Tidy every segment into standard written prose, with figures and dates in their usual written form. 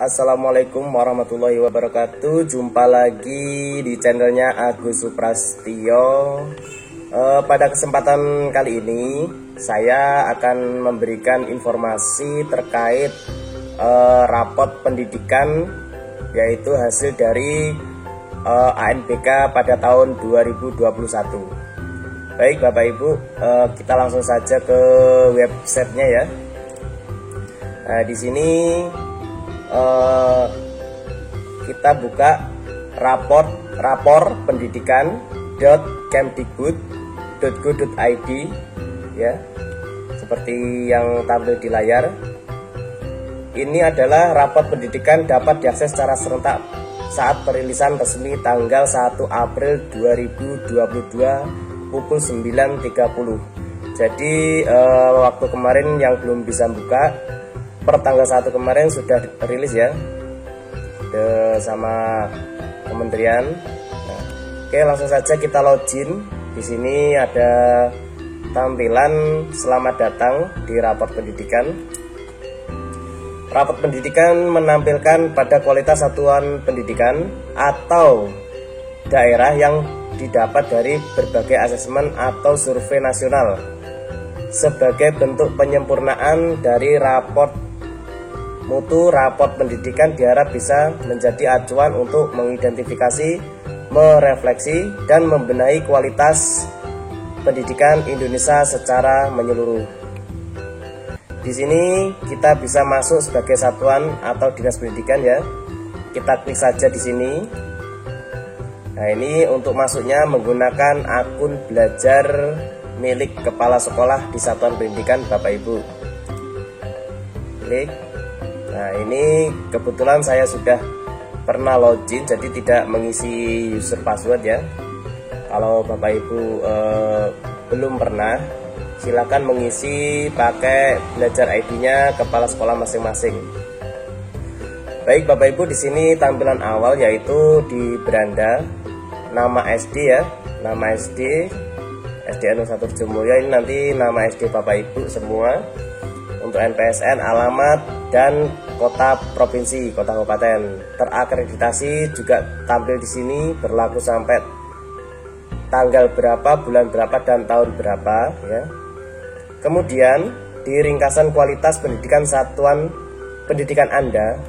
Assalamualaikum warahmatullahi wabarakatuh. Jumpa lagi di channelnya Agus Suprastio. Pada kesempatan kali ini saya akan memberikan informasi terkait rapot pendidikan, yaitu hasil dari ANBK pada tahun 2021. Baik Bapak Ibu, kita langsung saja ke websitenya ya. Nah, di sini kita buka rapor pendidikan.kemdikbud.go.id ya, seperti yang tampil di layar. Ini adalah rapor pendidikan dapat diakses secara serentak saat perilisan resmi tanggal 1 April 2022 pukul 9.30. Jadi waktu kemarin yang belum bisa buka, per tanggal 1 kemarin sudah rilis ya sama kementerian. Nah, oke, langsung saja kita login. Di sini ada tampilan selamat datang di rapor pendidikan. Rapor pendidikan menampilkan pada kualitas satuan pendidikan atau daerah yang didapat dari berbagai asesmen atau survei nasional sebagai bentuk penyempurnaan dari rapor mutu. Rapor pendidikan diharap bisa menjadi acuan untuk mengidentifikasi, merefleksi, dan membenahi kualitas pendidikan Indonesia secara menyeluruh. Di sini kita bisa masuk sebagai satuan atau dinas pendidikan ya. Kita klik saja di sini. Nah, ini untuk masuknya menggunakan akun belajar milik kepala sekolah di satuan pendidikan Bapak Ibu. Klik. Nah, ini kebetulan saya sudah pernah login, jadi tidak mengisi user password ya. Kalau Bapak Ibu belum pernah, silakan mengisi pakai belajar ID-nya kepala sekolah masing-masing. Baik Bapak Ibu, di sini tampilan awal yaitu di beranda nama SD ya, nama SD SDN 01 Jomulya. Ini nanti nama SD Bapak Ibu semua. Untuk NPSN, alamat, dan kota provinsi, kota kabupaten. Terakreditasi juga tampil di sini, berlaku sampai tanggal berapa, bulan berapa, dan tahun berapa ya. Kemudian di ringkasan kualitas pendidikan satuan pendidikan Anda,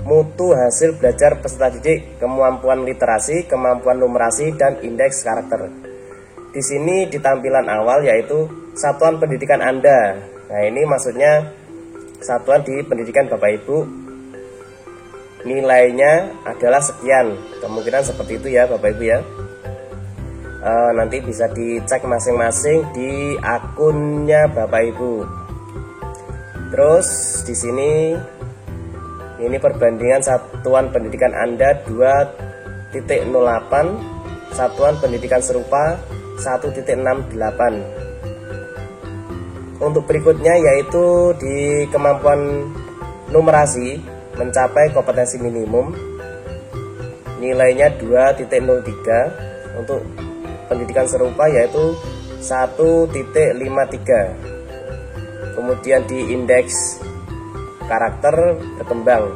mutu hasil belajar peserta didik, kemampuan literasi, kemampuan numerasi, dan indeks karakter. Di sini di tampilan awal yaitu satuan pendidikan Anda. Nah, ini maksudnya satuan di pendidikan Bapak Ibu, nilainya adalah sekian. Kemungkinan seperti itu ya Bapak Ibu ya. Nanti bisa dicek masing-masing di akunnya Bapak Ibu. Terus di sini ini perbandingan satuan pendidikan Anda 2.08, satuan pendidikan serupa 1.68. Untuk berikutnya yaitu di kemampuan numerasi mencapai kompetensi minimum, nilainya 2.03. Untuk pendidikan serupa yaitu 1.53. Kemudian di indeks karakter berkembang,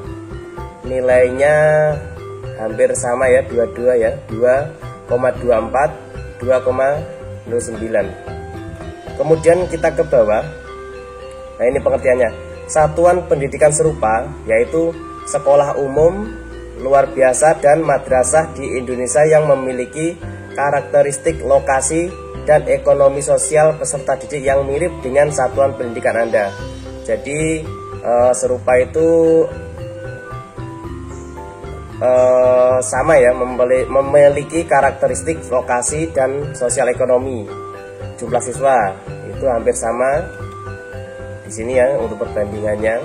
nilainya hampir sama ya, 22 ya, 2,24, 2,09. Kemudian kita ke bawah. Nah, ini pengertiannya. Satuan pendidikan serupa yaitu sekolah umum, luar biasa, dan madrasah di Indonesia yang memiliki karakteristik lokasi dan ekonomi sosial peserta didik yang mirip dengan satuan pendidikan Anda. Jadi serupa itu sama ya, memiliki karakteristik lokasi dan sosial ekonomi. Jumlah siswa itu hampir sama di sini ya untuk perbandingannya.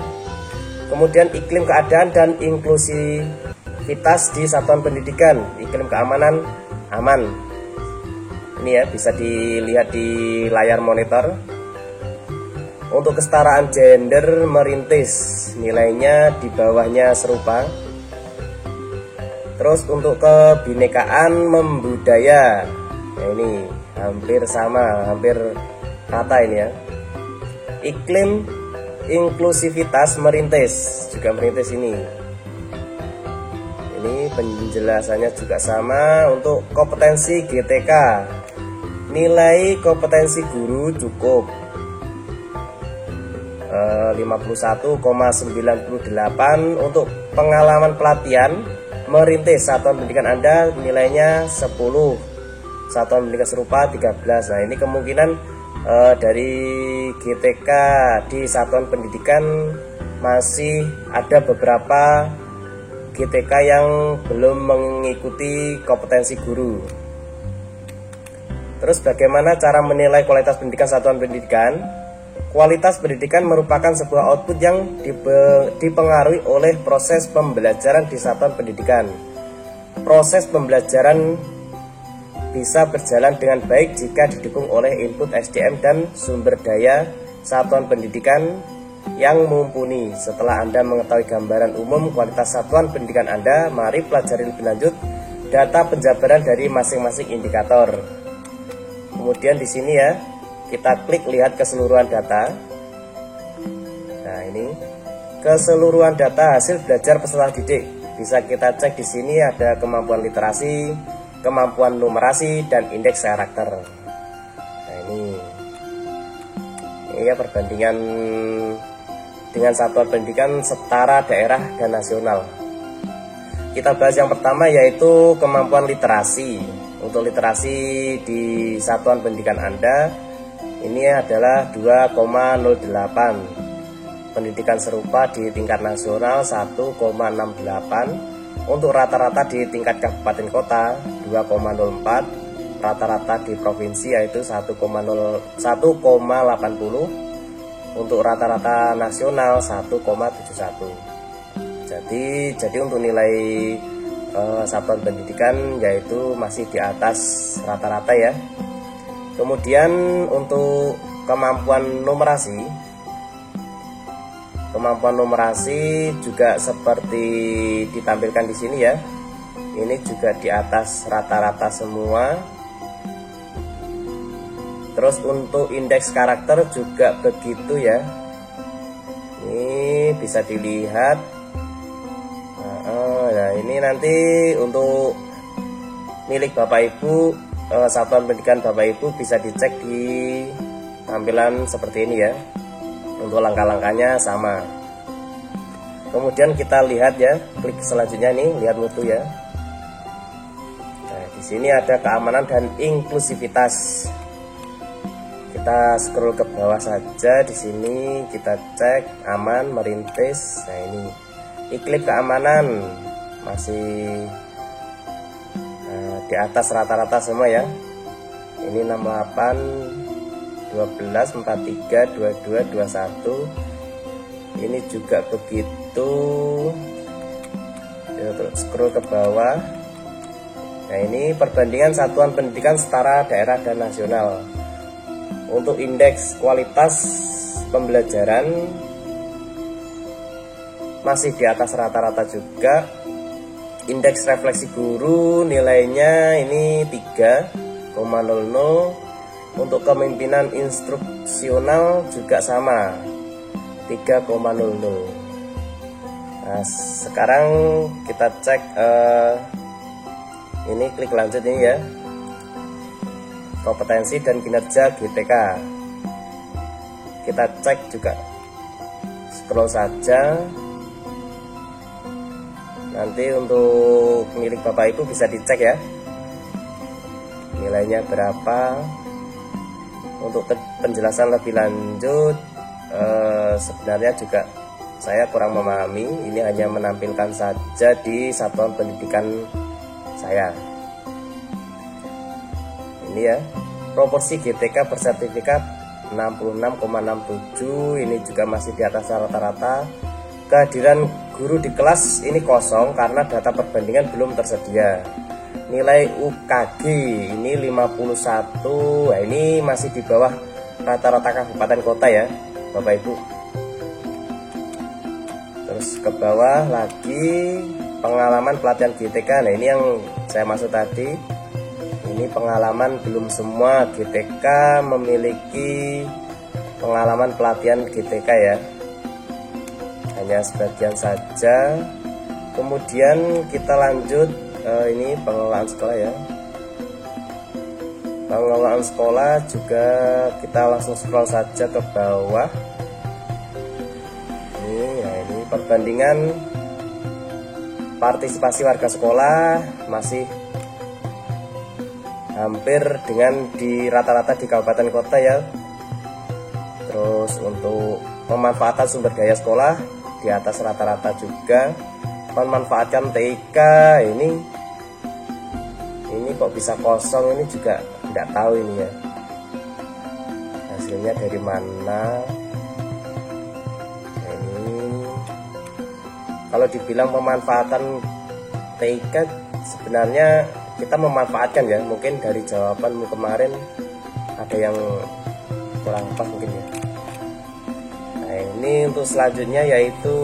Kemudian iklim keadaan dan inklusivitas di satuan pendidikan, iklim keamanan aman. Ini ya bisa dilihat di layar monitor. Untuk kesetaraan gender merintis, nilainya di bawahnya serupa. Terus untuk kebinekaan membudaya, nah ini hampir sama, hampir rata ini ya. Iklim inklusivitas merintis, juga merintis ini. penjelasannya juga sama. Untuk kompetensi GTK, nilai kompetensi guru cukup 51,98. Untuk pengalaman pelatihan merintis satuan pendidikan Anda nilainya 10, satuan pendidikan serupa 13. Nah, ini kemungkinan dari GTK di satuan pendidikan masih ada beberapa GTK yang belum mengikuti kompetensi guru. Terus bagaimana cara menilai kualitas pendidikan satuan pendidikan? Kualitas pendidikan merupakan sebuah output yang dipengaruhi oleh proses pembelajaran di satuan pendidikan. Proses pembelajaran bisa berjalan dengan baik jika didukung oleh input SDM dan sumber daya satuan pendidikan yang mumpuni. Setelah Anda mengetahui gambaran umum kualitas satuan pendidikan Anda, mari pelajari lebih lanjut data penjabaran dari masing-masing indikator. Kemudian di sini ya, kita klik lihat keseluruhan data. Nah, ini keseluruhan data hasil belajar peserta didik. Bisa kita cek di sini ada kemampuan literasi, kemampuan numerasi, dan indeks karakter. Nah, ini ya perbandingan dengan satuan pendidikan setara daerah dan nasional. Kita bahas yang pertama yaitu kemampuan literasi. Untuk literasi di satuan pendidikan Anda ini adalah 2,08. Pendidikan serupa di tingkat nasional 1,68. Untuk rata-rata di tingkat kabupaten kota 2,04. Rata-rata di provinsi yaitu 1,80. Untuk rata-rata nasional 1,71. Jadi untuk nilai satuan pendidikan yaitu masih di atas rata-rata ya. Kemudian untuk kemampuan numerasi juga seperti ditampilkan di sini ya. Ini juga di atas rata-rata semua. Terus untuk indeks karakter juga begitu ya. Ini bisa dilihat. Nah, ini nanti untuk milik Bapak Ibu, satuan pendidikan Bapak Ibu bisa dicek di tampilan seperti ini ya. Untuk langkah-langkahnya sama. Kemudian kita lihat ya, klik selanjutnya nih, lihat mutu ya. Nah, di sini ada keamanan dan inklusivitas. Kita scroll ke bawah saja. Di sini kita cek aman, merintis. Nah, ini iklim keamanan masih di atas rata-rata semua ya. Ini 68, 12, 43, 22, 21. Ini juga begitu. Terus scroll ke bawah. Nah, ini perbandingan satuan pendidikan setara daerah dan nasional. Untuk indeks kualitas pembelajaran masih di atas rata-rata juga. Indeks refleksi guru nilainya ini 3,00. Untuk kepemimpinan instruksional juga sama 3,00. Nah, sekarang kita cek ini klik lanjut ini ya. Kompetensi dan kinerja GTK. Kita cek juga. Scroll saja. Nanti untuk milik Bapak Ibu bisa dicek ya, nilainya berapa. Untuk penjelasan lebih lanjut sebenarnya juga saya kurang memahami. Ini hanya menampilkan saja di satuan pendidikan saya. Ini ya, proporsi GTK bersertifikat 66,67. Ini juga masih di atas rata-rata. Kehadiran guru di kelas ini kosong karena data perbandingan belum tersedia. Nilai UKG ini 51. Nah, ini masih di bawah rata-rata kabupaten kota ya Bapak Ibu. Terus ke bawah lagi pengalaman pelatihan GTK. Nah, ini yang saya maksud tadi. Ini pengalaman belum semua GTK memiliki pengalaman pelatihan GTK ya. Hanya sebagian saja. Kemudian kita lanjut, ini pengelolaan sekolah ya. Pengelolaan sekolah juga kita langsung scroll saja ke bawah. Ini perbandingan partisipasi warga sekolah masih hampir dengan di rata-rata di kabupaten kota ya. Terus untuk pemanfaatan sumber daya sekolah di atas rata-rata juga. Memanfaatkan TK ini kok bisa kosong, ini juga tidak tahu ini ya hasilnya dari mana. Nah, ini kalau dibilang pemanfaatan TK, sebenarnya kita memanfaatkan ya, mungkin dari jawabanmu kemarin ada yang kurang pas mungkin ya. Nah, ini untuk selanjutnya yaitu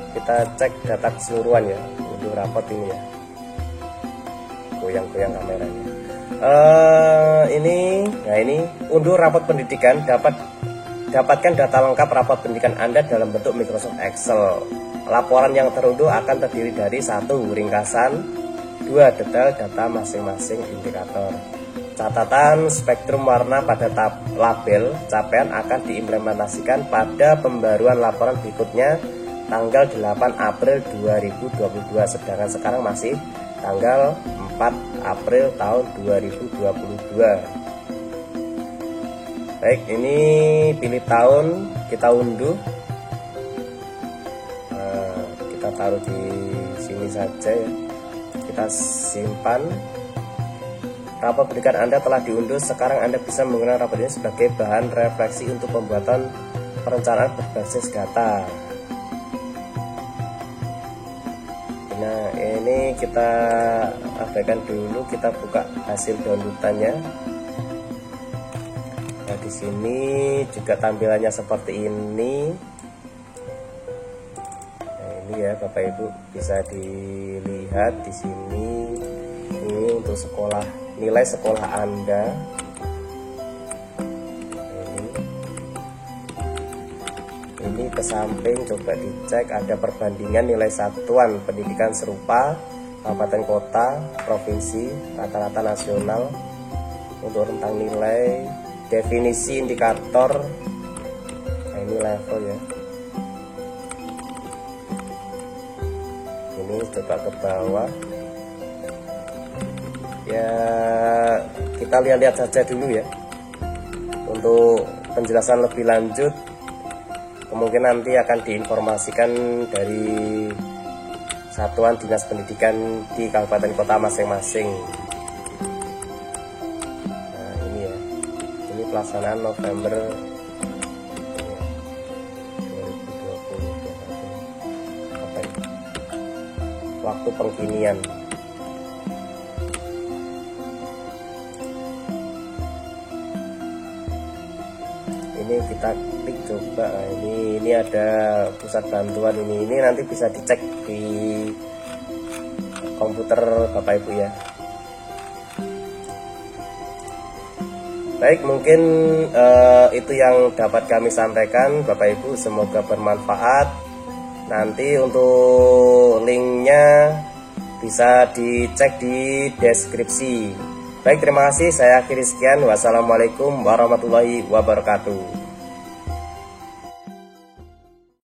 kita cek data keseluruhan ya untuk rapot ini ya. Goyang-goyang kameranya. Ini unduh rapot pendidikan. Dapatkan data lengkap rapot pendidikan Anda dalam bentuk Microsoft Excel. Laporan yang terunduh akan terdiri dari 1. Ringkasan, 2. Detail data masing-masing indikator. Catatan spektrum warna pada label capaian akan diimplementasikan pada pembaruan laporan berikutnya tanggal 8 April 2022, sedangkan sekarang masih tanggal 4 April tahun 2022. Baik, ini pilih tahun, kita unduh. Kita taruh di sini saja ya. Kita simpan. Rapor pendidikan Anda telah diunduh. Sekarang Anda bisa menggunakan rapor ini sebagai bahan refleksi untuk pembuatan perencanaan berbasis data. Nah, ini kita abaikan dulu, kita buka hasil downloadannya. Nah, di sini juga tampilannya seperti ini. Nah, ini ya Bapak Ibu bisa dilihat di sini. Ini untuk sekolah, nilai sekolah Anda. Ini ke samping, coba dicek ada perbandingan nilai satuan pendidikan serupa kabupaten kota, provinsi, rata-rata nasional untuk rentang nilai, definisi indikator. Nah, ini level ya. Ini coba ke bawah ya, kita lihat-lihat saja dulu ya. Untuk penjelasan lebih lanjut kemungkinan nanti akan diinformasikan dari satuan dinas pendidikan di kabupaten kota masing-masing. Nah, ini ya, ini pelaksanaan November 2020. Waktu pengkinian. Ini kita klik coba. Nah, ini ada pusat bantuan ini nanti bisa dicek di komputer Bapak Ibu ya. Baik, mungkin itu yang dapat kami sampaikan Bapak Ibu, semoga bermanfaat. Nanti untuk linknya bisa dicek di deskripsi. Baik, terima kasih, saya akhiri sekian. Wassalamualaikum warahmatullahi wabarakatuh.